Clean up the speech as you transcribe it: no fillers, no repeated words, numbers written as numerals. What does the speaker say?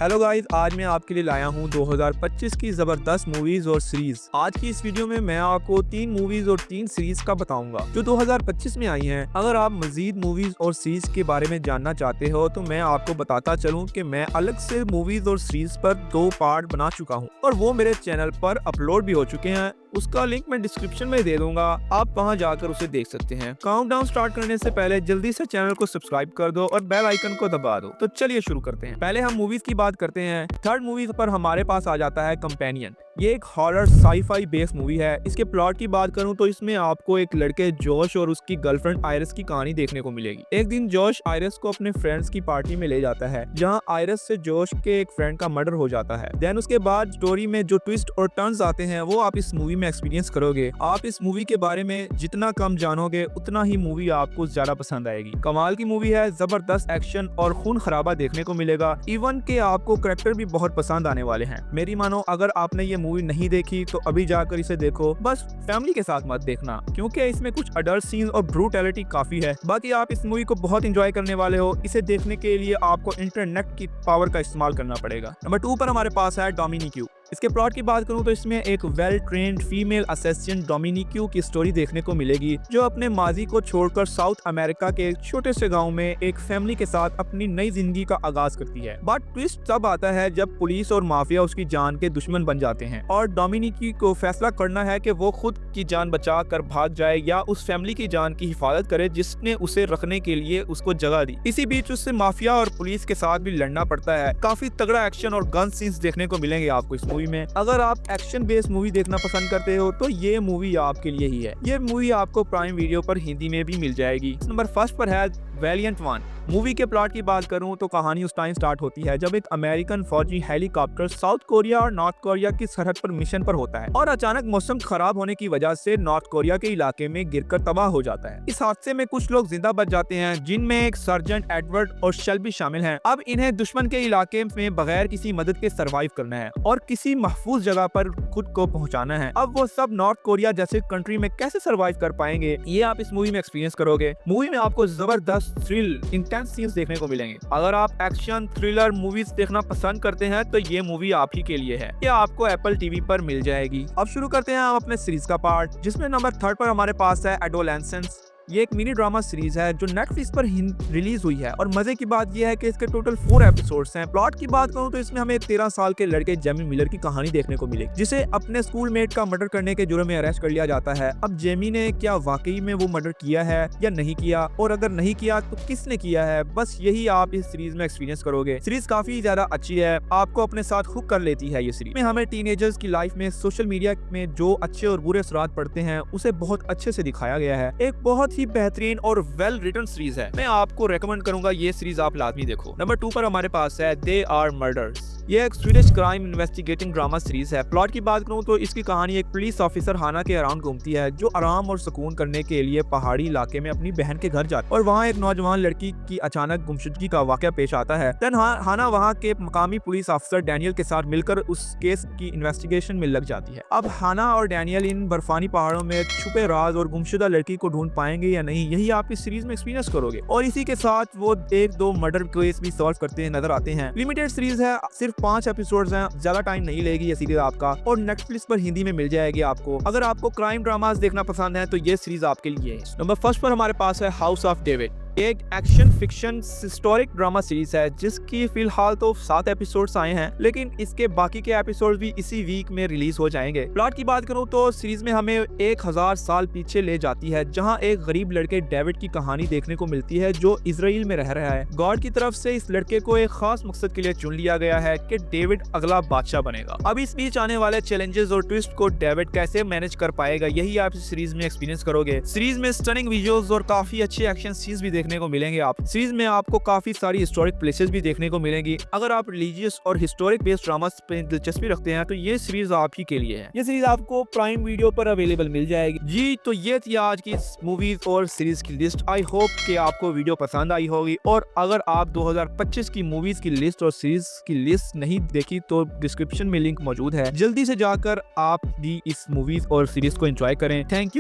Hello guys, आज मैं आपके लिए लाया हूँ 2025 की जबरदस्त मूवीज और सीरीज। आज की इस वीडियो में मैं आपको 3 मूवीज और 3 सीरीज का बताऊंगा जो 2025 में आई हैं। अगर आप मजीद मूवीज और सीरीज के बारे में जानना चाहते हो तो मैं आपको बताता चलूं कि मैं अलग से मूवीज और सीरीज पर 2 पार्ट बना चुका हूं और वो मेरे चैनल पर अपलोड भी हो चुके हैं। उसका लिंक मैं डिस्क्रिप्शन में दे दूंगा, आप वहां जाकर उसे देख सकते हैं। काउंटडाउन स्टार्ट करने से पहले जल्दी से चैनल को सब्सक्राइब कर दो और बेल आइकन को दबा दो। तो चलिए शुरू करते हैं। पहले हम मूवीज की बात करते हैं। थर्ड मूवी पर हमारे पास आ जाता है कंपेनियन। ये एक हॉरर साई-फाई बेस्ड मूवी है। इसके प्लॉट की बात करूं तो इसमें आपको एक लड़के जोश और उसकी गर्लफ्रेंड आयरिस की कहानी देखने को मिलेगी। एक दिन जोश आयरिस को अपने फ्रेंड्स की पार्टी में ले जाता है जहां आयरिस से जोश के एक फ्रेंड का मर्डर हो जाता है। देन उसके बाद स्टोरी में जो ट्विस्ट और टर्न्स आते हैं वो आप इस मूवी में एक्सपीरियंस करोगे। आप इस मूवी के बारे में जितना कम जानोगे उतना ही मूवी आपको ज्यादा पसंद आएगी। कमाल की मूवी है, जबरदस्त एक्शन और खून खराबा देखने को मिलेगा। इवन के आपको कैरेक्टर भी बहुत पसंद आने वाले हैं। मेरी मानो अगर आपने ये मूवी नहीं देखी तो अभी जाकर इसे देखो, बस फैमिली के साथ मत देखना क्योंकि इसमें कुछ अडल्ट सीन्स और ब्रूटैलिटी काफी है। बाकी आप इस मूवी को बहुत एंजॉय करने वाले हो। इसे देखने के लिए आपको इंटरनेट की पावर का इस्तेमाल करना पड़ेगा। नंबर 2 पर हमारे पास है डोमिनिक्यू। इसके प्लॉट की बात करूं तो इसमें एक वेल ट्रेन्ड फीमेल असेसिन डोमिनिक्यू की स्टोरी देखने को मिलेगी जो अपने माजी को छोड़कर साउथ अमेरिका के एक छोटे से गांव में एक फैमिली के साथ अपनी नई जिंदगी का आगाज करती है। बट ट्विस्ट तब आता है जब पुलिस और माफिया उसकी जान के दुश्मन बन जाते हैं और डोमिनिक्यू को फैसला करना है कि वो खुद की जान बचा कर भाग जाए या उस फैमिली की जान की हिफाजत करे जिसने उसे रखने के लिए उसको जगह दी। इसी बीच उससे माफिया और पुलिस के साथ भी लड़ना पड़ता है। काफी तगड़ा एक्शन और गन सीन्स देखने को मिलेंगे आपको इस मूवी में। अगर आप एक्शन बेस्ड मूवी देखना पसंद करते हो तो ये मूवी आपके लिए ही है। ये मूवी आपको प्राइम वीडियो पर हिंदी में भी मिल जाएगी। नंबर 1 पर है वैलिएंट 1। मूवी के प्लॉट की बात करूं तो कहानी उस टाइम स्टार्ट होती है जब एक अमेरिकन फौजी हेलीकॉप्टर साउथ कोरिया और नॉर्थ कोरिया की सरहद पर मिशन पर होता है और अचानक मौसम खराब होने की वजह से नॉर्थ कोरिया के इलाके में गिरकर तबाह हो जाता है। इस हादसे में कुछ लोग जिंदा बच जाते हैं जिनमें एक सर्जेंट एडवर्ड और शेल्बी शामिल हैं। अब इन्हें दुश्मन के इलाके में बगैर किसी मदद के सरवाइव करना है और किसी महफूज जगह पर खुद को पहुंचाना है। अब वो सब नॉर्थ कोरिया जैसे कंट्री में कैसे सरवाइव कर पाएंगे ये आप इस मूवी में एक्सपीरियंस करोगे। मूवी में आपको जबरदस्त थ्रिल इंटेंस सीन्स देखने को मिलेंगे। अगर आप एक्शन थ्रिलर मूवीज देखना पसंद करते हैं तो ये मूवी आप ही के लिए है। ये आपको एप्पल टीवी पर मिल जाएगी। अब शुरू करते हैं हम अपने सीरीज का पार्ट, जिसमें नंबर 3 पर हमारे पास है एडोलेसेंस। ये एक मिनी ड्रामा सीरीज है जो नेटफ्लिक्स पर रिलीज हुई है और मजे की बात यह है कि इसके टोटल 4 एपिसोड्स हैं। प्लॉट की बात करूं तो इसमें हमें 13 साल के लड़के जेमी मिलर की कहानी देखने को मिलेगी जिसे अपने स्कूलमेट का मर्डर करने के जुर्म में अरेस्ट कर लिया जाता है। अब जेमी ने क्या वाकई में वो मर्डर किया है या नहीं किया, और अगर नहीं किया तो किसने किया है, बस यही आप इस सीरीज में एक्सपीरियंस करोगे। सीरीज काफी ज्यादा अच्छी है, आपको अपने साथ हुक कर लेती है। ये सीरीज में हमें टीनेजर्स की लाइफ में सोशल मीडिया में जो अच्छे और बुरे असरात पड़ते हैं उसे बहुत अच्छे से दिखाया गया है। एक बहुत ही बेहतरीन और वेल रिटन सीरीज है। मैं आपको रेकमेंड करूंगा ये सीरीज आप लाजमी देखो। नंबर 2 पर हमारे पास है दे आर मर्डर्स। ये एक Swedish crime investigating drama series है। प्लॉट की बात करूं तो इसकी कहानी एक पुलिस ऑफिसर हाना के अराउंड घूमती है जो आराम और सुकून करने के लिए पहाड़ी इलाके में अपनी बहन के घर जाती है और वहाँ एक नौजवान लड़की की अचानक गुमशुदगी का वाकया पेश आता है। देन हाना वहाँ के मकामी पुलिस ऑफिसर डैनियल के साथ मिलकर उस केस की इन्वेस्टिगेशन में लग जाती है। अब हाना और डैनियल इन बर्फानी पहाड़ों में छुपे राज और गुमशुदा लड़की को ढूंढ पाएंगे या नहीं, यही आप इस सीरीज में एक्सपीरियंस करोगे। और इसी के साथ वो 1-2 मर्डर केस भी सॉल्व करते नजर आते हैं। लिमिटेड सीरीज है, सिर्फ 5 एपिसोड्स हैं, ज्यादा टाइम नहीं लेगी ये सीरीज आपका और नेटफ्लिक्स पर हिंदी में मिल जाएगी आपको। अगर आपको क्राइम ड्रामास देखना पसंद है तो ये सीरीज आपके लिए है। नंबर 1 पर हमारे पास है हाउस ऑफ डेविड। एक action fiction historic drama series है जिसकी फिलहाल तो 7 एपिसोड्स आए हैं, लेकिन इसके बाकी के एपिसोड्स भी इसी वीक में रिलीज हो जाएंगे। प्लॉट की बात करूं तो सीरीज में हमें 1000 साल पीछे ले जाती है जहां एक गरीब लड़के डेविड की कहानी देखने को मिलती है जो इजराइल में रह रहा है। गॉड की तरफ से इस लड़के को एक खास मकसद के लिए चुन लिया गया है कि डेविड अगला बादशाह बनेगा। अब इस बीच आने वाले चैलेंजेस और ट्विस्ट को डेविड कैसे मैनेज कर पाएगा यही आप इस सीरीज में एक्सपीरियंस करोगे। सीरीज में स्टनिंग विजुअल्स और काफी अच्छे एक्शन सीन्स भी देखने को मिलेंगे। आप सीरीज में आपको काफी सारी हिस्टोरिक प्लेसेस भी देखने को मिलेंगी। अगर आप रिलीजियस और हिस्टोरिक बेस्ड ड्रामास पे दिलचस्पी रखते हैं तो ये सीरीज आप ही के लिए है। ये सीरीज आपको प्राइम वीडियो पर अवेलेबल मिल जाएगी। जी तो ये थी आज की मूवीज और सीरीज की लिस्ट। आई होप कि आपको वीडियो पसंद आई होगी और अगर आप 2025 की मूवीज की लिस्ट और सीरीज की लिस्ट नहीं देखी तो डिस्क्रिप्शन में लिंक मौजूद है, जल्दी से जाकर आप भी इस मूवीज और सीरीज को एंजॉय करें। Thank you.